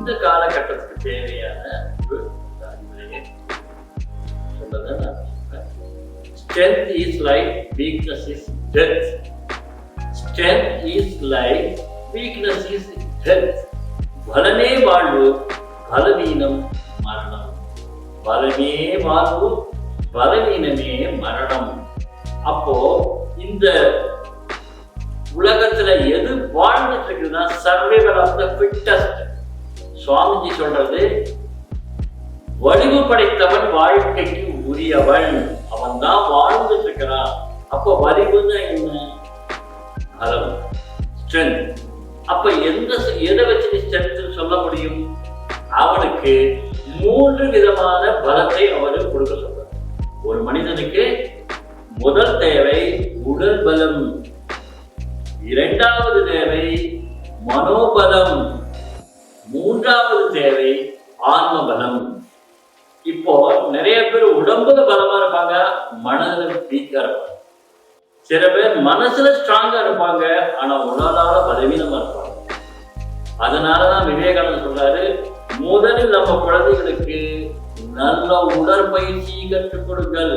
இந்த காலகட்டத்துக்கு தேவையான ஒரு அறிவுரையை சொல்றத நான் சொல்றேன். Strength is life, weakness is death. Strength is life, weakness is death. பலமே வாழ்வு, பலவீனம் மரணம். பலமே வாழ்வு, பலவீனமே மரணம். அப்போ இந்த உலகத்துல எது வாழ்ந்துட்டு இருக்குன்னா survival of the fittest. Swamiji சொல்றது, வடிவு படைத்தவன் வாழ்க்கைக்கு உரியவன், அவன் தான் வாழ்ந்துட்டு இருக்கிறான். அப்போ வலிவுன்னா என்ன? பலம், ஸ்ட்ரென்த். அப்ப எதை வச்சு நீ ஸ்ட்ரென்த் சொல்ல முடியும்? அவனுக்கு 3 விதமான பலத்தை அவரு கொடுக்க சொல்றார். ஒரு மனிதனுக்கு முதல் தேவை உடல் பலம், இரண்டாவது தேவை மனோபலம், மூன்றாவது தேவை ஆன்ம பலம். இப்போ நிறைய பேர் உடம்புல பலமா இருப்பாங்க, மனதுல வீக்கா இருப்பாங்க. சில பேர் மனசுல ஸ்ட்ராங்கா இருப்பாங்க, ஆனா உடலால பலவீனமா இருப்பாங்க. அதனாலதான் விவேகானந்தர் சொல்றாரு, முதலில் நம்ம குழந்தைகளுக்கு நல்ல உடற்பயிற்சி கற்றுக் கொடுங்கள்.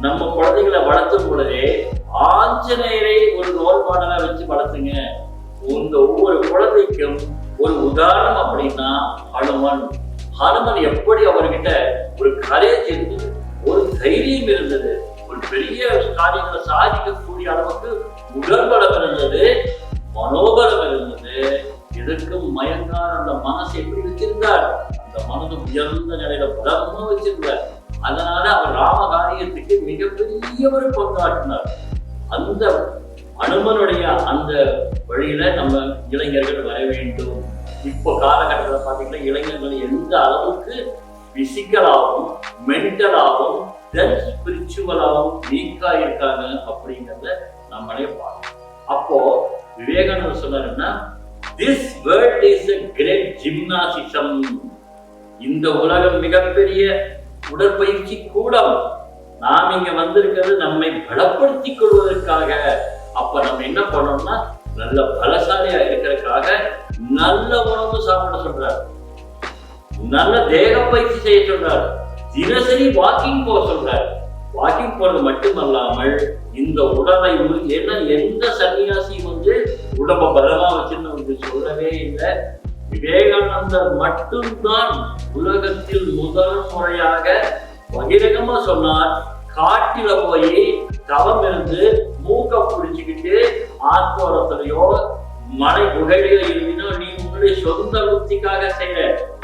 நம்ம குழந்தைகளை வளர்த்தும் பொழுதே ஆஞ்சநேயரை ஒரு ரோல் மாடலா வச்சு வளர்த்துங்க. இந்த ஒவ்வொரு குழந்தைக்கும் ஒரு உதாரணம் அப்படின்னா ஹனுமன். ஹனுமன் எப்படி அவர்கிட்ட ஒரு கரேஜ் இருந்தது, ஒரு தைரியம் இருந்தது, ஒரு பெரிய காரியங்களை சாதிக்கக்கூடிய அளவுக்கு உடல் பலம் இருந்தது, மனோபலம் இருந்தது. எதற்கும் மயங்கான அந்த மனசை எப்படி வச்சிருந்தார்? அந்த மனது உயர்ந்த நிலையில பலமா வச்சிருந்தார். அதனால அவர் ராமகாரியத்துக்கு மிகப்பெரிய ஒரு பங்காற்றினார். அந்த அனுமனுடைய அந்த வழியில நம்ம இளைஞர்கள் வர வேண்டும். இப்போ காலகட்டத்தில் பார்த்தீங்கன்னா இளைஞர்கள் எந்த அளவுக்கு பிசிக்கலாகவும் மென்டலாகவும் தென் ஸ்பிரிச்சுவலாகவும் வீக்கா இருக்காங்க அப்படிங்கிறத நம்மளே பார்க்கணும். அப்போ விவேகானந்தர் சொன்னாருன்னா, this world is a great gymnasium. இந்த உலகம் மிகப்பெரிய உடற்பயிற்சி கூடம். நாம் இங்க வந்திருக்கிறது நம்மை பலப்படுத்திக் கொள்வதற்காக. அப்ப நம்ம என்ன பண்ணோம்னா, நல்ல பலசாலியா இருக்கிறதுக்காக நல்ல உணவு சாப்பிட சொல்றார், நல்ல தேக பயிற்சி செய்ய சொல்றார், தினசரி வாக்கிங் போக சொல்றார். வாக்கிங் போறது மட்டுமல்லாமல் இந்த உடலை ஏன்னா எந்த சன்னியாசியும் உடம்ப பலமா வச்சிருந்து சொல்லவே இல்லை. விவேகானந்தர் மட்டும்தான் உலகத்தில் முதல் முறையாக பகிரங்கமா சொன்னார், காட்டில போய் தவம் இருந்து மூக்க புடிச்சுக்கிட்டு ஆத்மோரத்திலையோ மலை குகையிலோ இருந்தீங்கன்னா நீ உங்களுடைய சொந்த புத்திக்காக செய்யற,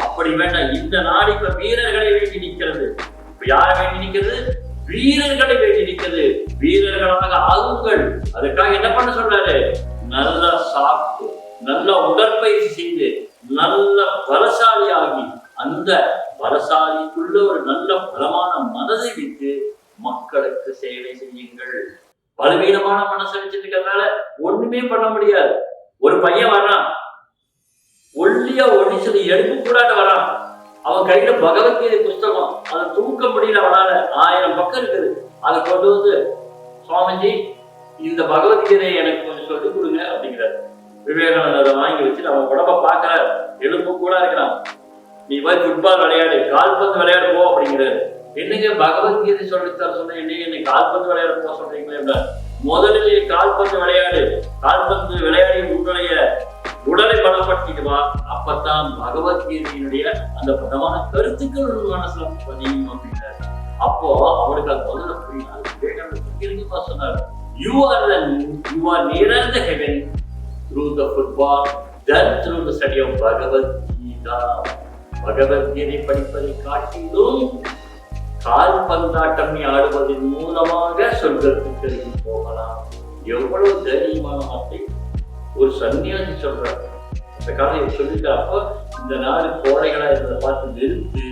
அப்படி வேண்டாம். இந்த நாடு இப்ப வீரர்களை வேண்டி நிக்கிறது. இப்ப யாரை வேண்டி நிக்கிறது? வீரர்களை வேண்டி நிக்கிறது. வீரர்களாக ஆகுங்கள். அதுக்காக என்ன பண்ண சொல்றாரு? நல்லா சாப்பிட்டு, நல்ல உடற்பயிற்சி செய்து, நல்ல பலசாலியாகி, அந்த பலசாலிக்குள்ள ஒரு நல்ல பலமான மனதை விட்டு மக்களுக்கு சேவை செய்யுங்கள். பலவீனமான மனசை வச்சிருக்கிறதுனால ஒண்ணுமே பண்ண முடியாது. ஒரு பையன் வர்றான், ஒல்லியா ஒடிச்சது எடுப்பு கூடாத வரான், அவன் கையில பகவத்கீதை புஸ்தகம், அதை தூக்க முடியல, அவனால 1000 பக்கம் இருக்குது. அதை கொண்டு வந்து, சுவாமிஜி இந்த பகவத்கீதை எனக்கு கொஞ்சம் சொல்லிக் கொடுங்க அப்படிங்கிறார். விவேகானந்தரை வாங்கி வச்சுட்டு அவன் உடம்ப பாக்குறாரு, எலும்பு கூட இருக்கிறான். நீ போய் ஃபுட்பால் விளையாடு, கால்பந்து விளையாடு போ அப்படிங்கிறாரு. என்னங்க பகவத்கீதை சொல்லித்தர சொன்ன, என்னை கால்பந்து விளையாட போக சொல்றீங்களே? முதலில் கால்பந்து விளையாடு, கால்பந்து விளையாடி உன்னுடைய உடலை பலப்படுத்திட்டு வா, அப்பத்தான் பகவத்கீதையினுடைய அந்த பதமான கருத்துக்கள் ஒரு மனசுல பதியும் அப்படின்னாரு. அப்போ அவருக்கு அது முதல்ல புரியாது. விவேகானந்தர் சொன்னார், you are nearer the heaven through the football than through the study of Bhagavad Gita. Bhagavad Gita படிப்பதை காட்டிலும் கால்பந்தாட்டம் ஆடுவதன் மூலமாக சொர்க்கத்துக்கு போகலாம். எவ்வளவு தைரியமான வார்த்தை ஒரு சன்னியாசி சொல்றார். அந்த காலையை சொல்லிட்டு அப்போ இந்த நாடு கோடைகளா இருந்ததை பார்த்து நிறுத்து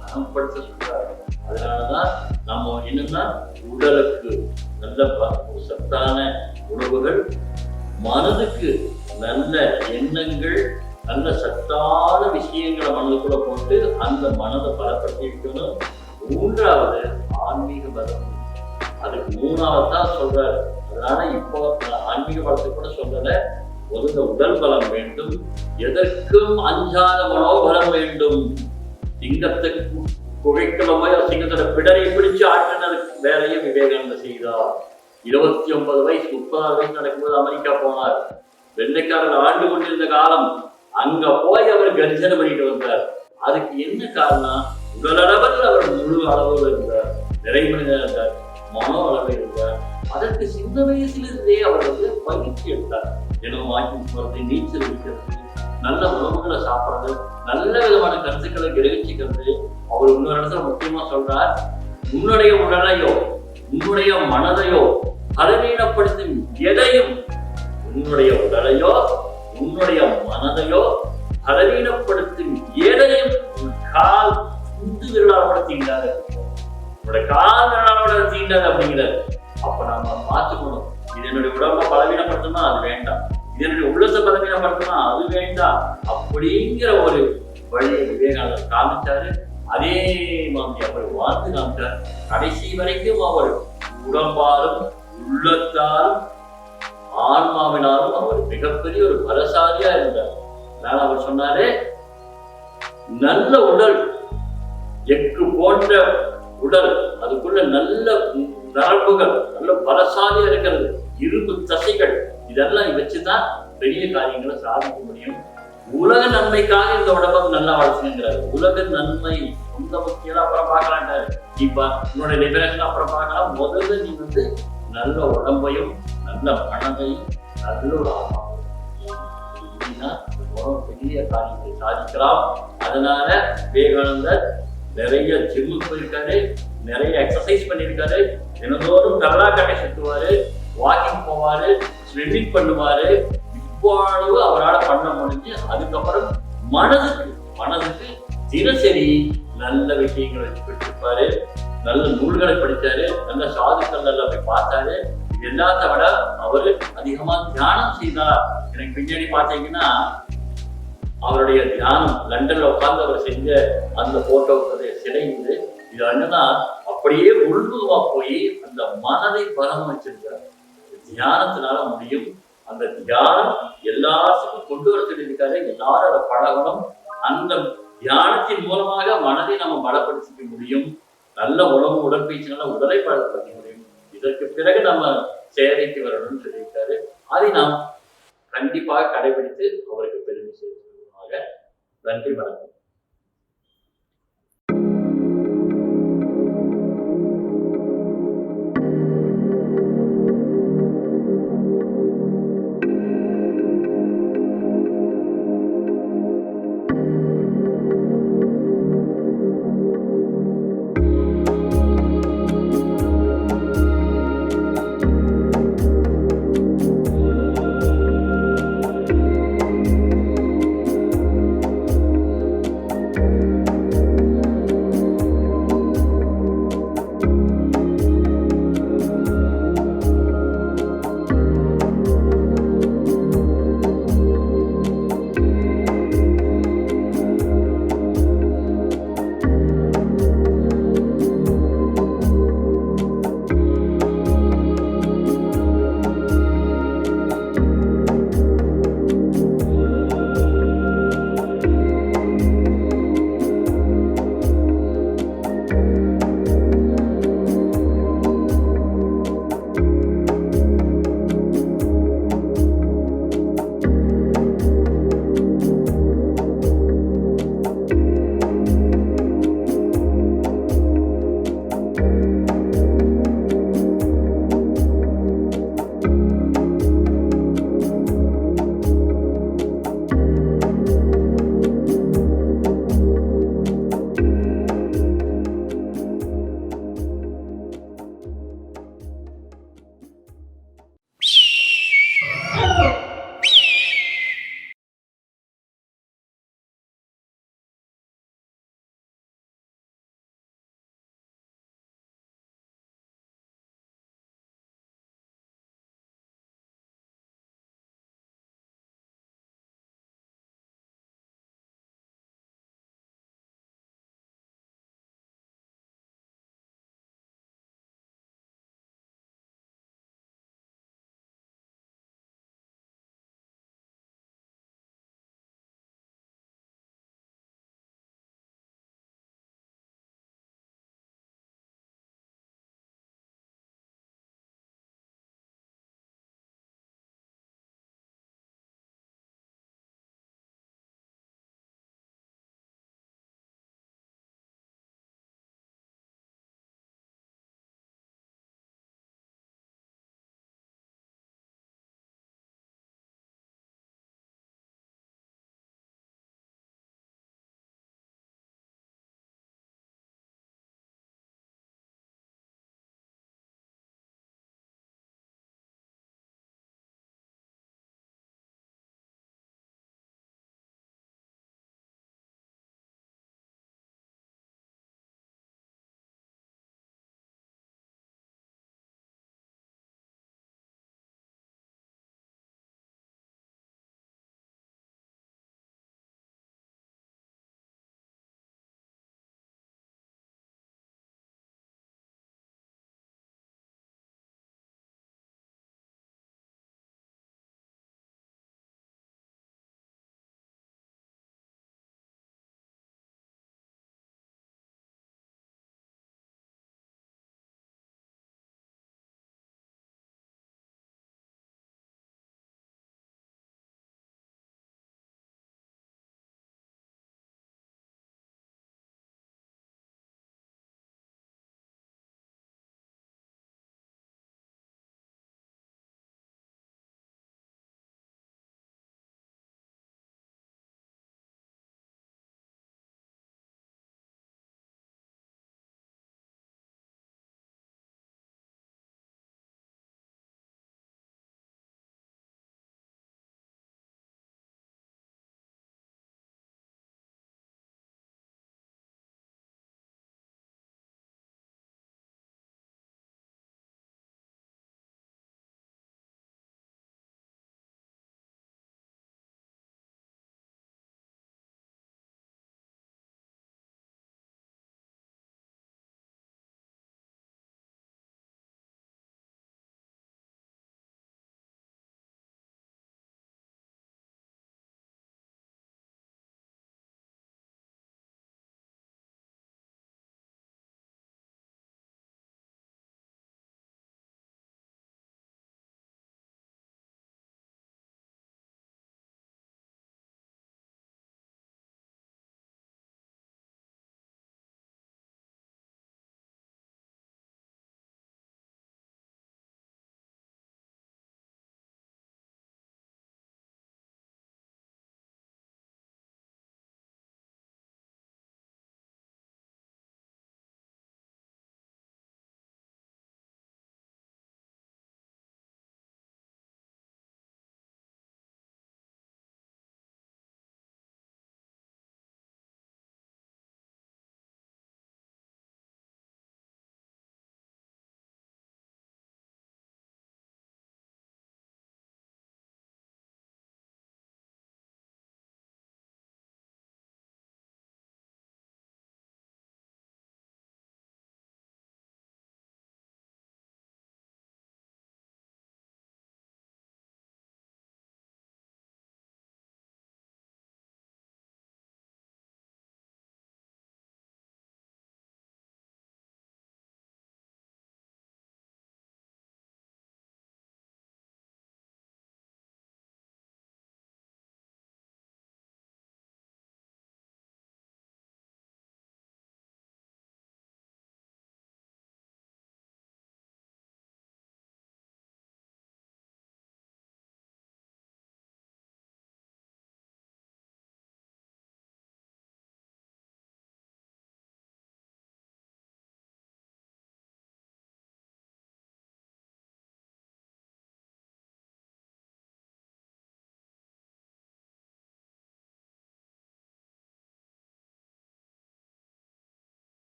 பணப்படுத்த சொல்றாரு. அதனாலதான் நம்ம என்னன்னா உடலுக்கு நல்ல சத்தான உணவுகள், மனதுக்கு நல்ல எண்ணங்கள், நல்ல சத்தான விஷயங்களை மனதுக்குள்ள போட்டு அந்த மனதை பலப்படுத்தி வைக்கணும். 3வது ஆன்மீக பலம். அதுக்கு 3வது தான் சொல்றாரு. அதனால இப்போ ஆன்மீக பலத்தை கூட சொல்லல, முதல்ல உடல் பலம் வேண்டும், எதற்கும் அஞ்சாத மனோபலம் வேண்டும். சிங்கத்தை குகைக்குள்ள சிங்கத்தோட பிடரை பிடிச்சு ஆற்றினதுக்கு வேலையை விவேகானந்தர் செய்தார். 29 வயசு 30 வயசு நடக்கும்போது அமெரிக்கா போனார். வெள்ளைக்காரர் ஆண்டு கொண்டிருந்த காலம். அங்க போய் அவர் கர்ஜனை பண்ணிட்டு வந்தார். அதுக்கு என்ன காரணம்? உடலளவில் அவர் முழு அளவில் இருந்தார், நிறைமனிதர் இருந்தார், மனோ அளவில் இருந்தார். அதற்கு சின்ன வயசிலிருந்தே அவர் பயிற்சி எடுத்தார். தினம் வாக்கிங் போறது, நீச்சல் அடிக்கிறது, நல்ல உணவுகளை சாப்பிடுறது, நல்ல விதமான கருத்துக்களை கிரகிச்சுக்கிறது. அவர் இன்னொரு இடத்துல முக்கியமா சொல்றார், உன்னுடைய உடலையோ உன்னுடைய மனதையோ பலவீனப்படுத்தும் எதையும், உன்னுடைய உடலையோ உன்னுடைய மனதையோ பலவீனப்படுத்தும் எதையும் கால் துண்டு விரலாவோட தீண்டாது, உன்னுடைய கால் விரலாவோட தீண்டாது அப்படிங்கிறார். அப்ப நாம பார்த்துக்கணும், இது என்னுடைய உடம்ப பலவீனப்படுத்தணும்னா அது வேண்டாம், இது என்னுடைய உள்ளத்தை பலவீனப்படுத்தணும்னா அது வேண்டாம் அப்படிங்கிற ஒரு வழியை விவேகானந்தர் காமிச்சாரு. அதே மாதிரி அவர் வாழ்ந்து காமிச்சார். கடைசி வரைக்கும் அவர் உடம்பாலும் உள்ளத்தாலும் ஆன்மாவினாலும் அவர் மிகப்பெரிய ஒரு பலசாலியா இருந்தார். அதனால அவர் சொன்னாரு, நல்ல உடல், எக்கு போன்ற உடல், அதுக்குள்ள நல்ல நரம்புகள், நல்ல பலசாலியா இருக்கிறது, இரும்பு தசைகள், இதெல்லாம் வச்சுதான் பெரிய காரியங்களை சாதிக்க முடியும். உலக நன்மைக்காக இந்த உடம்பை நல்லா வளர்ச்சுங்கிறாரு. உலக நன்மை சொந்த முக்கியம் அப்புறம் பார்க்கலான்டாரு. இப்ப உன்னோட லிபரேஷன் அப்புறம் பார்க்கலாம். முதல்ல நீ நல்ல உடம்பையும் நல்ல மனதையும் நல்ல ஒரு ஆத்மாவும் பெரிய காரியத்தை சாதிக்கலாம். அதனால விவேகானந்தர் நிறைய ஜிம்முக்கு போயிருக்காரு, நிறைய எக்ஸசைஸ் பண்ணியிருக்காரு. தினந்தோறும் கல்லாக்கட்டை சுற்றுவாரு, வாக்கிங் போவாரு, ஸ்விம்மிங் பண்ணுவாரு. இவ்வளவு அவரால் பண்ண முடிஞ்சு அதுக்கப்புறம் மனதுக்கு தினசரி நல்ல விஷயங்களை வச்சுருப்பாரு, நல்ல நூல்களை படித்தாரு, நல்ல சாதுக்கள் நல்லா போய் பார்த்தாரு. இது எல்லாத்த விட அவரு அதிகமா தியானம் செய்தார். எனக்கு பின்னாடி பார்த்தீங்கன்னா அவருடைய தியானம் லண்டன்ல உட்கார்ந்து அவர் செஞ்ச அந்த போட்டோ சிலை இது என்னதான் அப்படியே உள்முகமா போய் அந்த மனதை பலம் வச்சிருக்கிறார். தியானத்தினால முடியும். அந்த தியானம் எல்லாத்துக்கும் கொண்டு வர சொல்லியிருக்காரு. எல்லாரும் அதை பழகணும். அந்த தியானத்தின் மூலமாக மனதை நம்ம பலப்படுத்திக்க முடியும். நல்ல உணவு, உடற்பயிற்சினால உடலை பலப்படுத்த முடியும். இதற்கு பிறகு நம்ம சேவைக்கு வரணும்னு சொல்லியிருக்காரு. அதை நாம் கண்டிப்பாக கடைபிடித்து அவருக்கு பெருமை சேர்த்துமாக. நன்றி, வணக்கம்.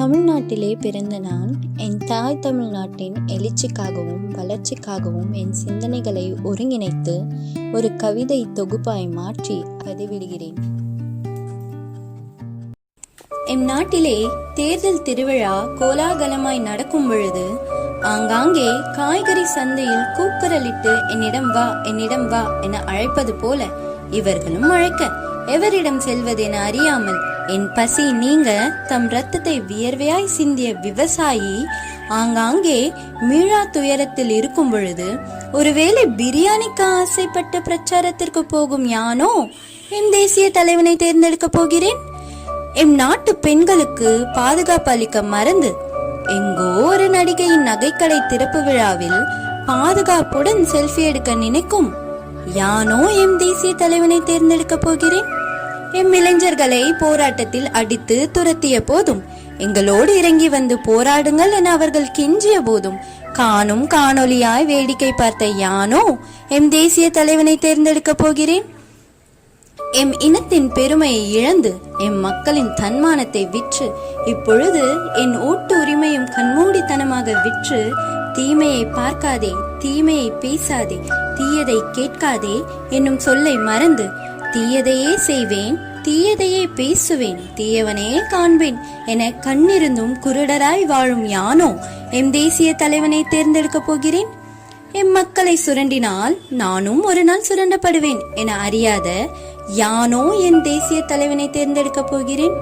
தமிழ்நாட்டிலே பிறந்த நான் என் தாய் தமிழ்நாட்டின் எழுச்சிக்காகவும் வளர்ச்சிக்காகவும் என் சிந்தனைகளை ஒருங்கிணைத்து ஒரு கவிதை தொகுப்பாய் மாற்றி பதிவிடுகிறேன். எம் நாட்டிலே தேர்தல் திருவிழா கோலாகலமாய் நடக்கும் பொழுது ஆங்காங்கே காய்கறி சந்தையில் கூக்குரலிட்டு என்னிடம் வா என அழைப்பது போல இவர்களும் அழைக்க எவரிடம் செல்வதென அறியாமல் என் பசி நீங்க தம் ரத்தத்தை வியர்வையாய் சிந்திய விவசாயி ஆங்காங்கே மீளா துயரத்தில் இருக்கும் பொழுது ஒருவேளை பிரியாணிக்கு ஆசைப்பட்ட பிரச்சாரத்திற்கு போகும் யானோ எம் தேசிய தலைவனை தேர்ந்தெடுக்க போகிறேன். எம் நாட்டு பெண்களுக்கு பாதுகாப்பு அளிக்க மறந்து எங்கோ ஒரு நடிகையின் நகைக்கடை திறப்பு விழாவில் பாதுகாப்புடன் செல்ஃபி எடுக்க நினைக்கும் யானோ எம் தேசிய தலைவனை தேர்ந்தெடுக்க போகிறேன். எம் இளைஞர்களை போராட்டத்தில் அடித்து துரத்திய போதும் எங்களோடு இறங்கி வந்து போராடுங்கள் என அவர்கள் கெஞ்சிய போதும் காணும் காணொலியாய் வேடிக்கை பார்த்த யானோ எம் தேசிய தலைவனை தேர்ந்தெடுக்க போகிறேன். எம் இனத்தின் பெருமையை இழந்து எம் மக்களின் தன்மானத்தை விற்று இப்பொழுது என் ஓட்டு உரிமையும் கண்மூடித்தனமாக விற்று தீமையை பார்க்காதே, தீமையை பேசாதே, தீயதை கேட்காதே என்னும் சொல்லை மறந்து தீயதையே செய்வேன், தீயதையே பேசுவேன், தீயவனையே காண்பேன் என கண்ணிருந்தும் குருடராய் வாழும் யானோ எம் தேசிய தலைவனை தேர்ந்தெடுக்க போகிறேன். எம் மக்களை சுரண்டினால் நானும் ஒரு நாள் சுரண்டப்படுவேன் என அறியாத யானோ என் தேசிய தலைவனை தேர்ந்தெடுக்க போகிறேன்.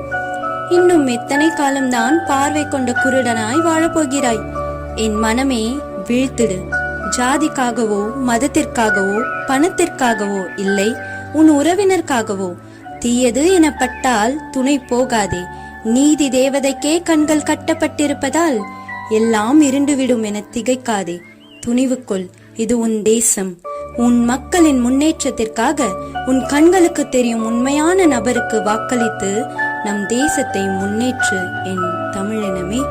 இன்னும் எத்தனை காலம்தான் பார்வை கொண்ட குருடனாய் வாழப்போகிறாய்? என் மனமே வீழ்த்திடு. ஜாதிக்காகவோ மதத்திற்காகவோ பணத்திற்காகவோ இல்லை, உன் உறவினருக்காகவோ. தீயது எனப்பட்டால் துணை போகாதே. நீதி தேவதைக்கே கண்கள் கட்டப்பட்டிருப்பதால் எல்லாம் இருண்டுவிடும் என திகைக்காதே. துணிவு கொள், இது உன் தேசம். உன் மக்களின் முன்னேற்றத்திற்காக உன் கண்களுக்கு தெரியும் உண்மையான நபருக்கு வாக்களித்து நம் தேசத்தை முன்னேற்று என் தமிழினமே.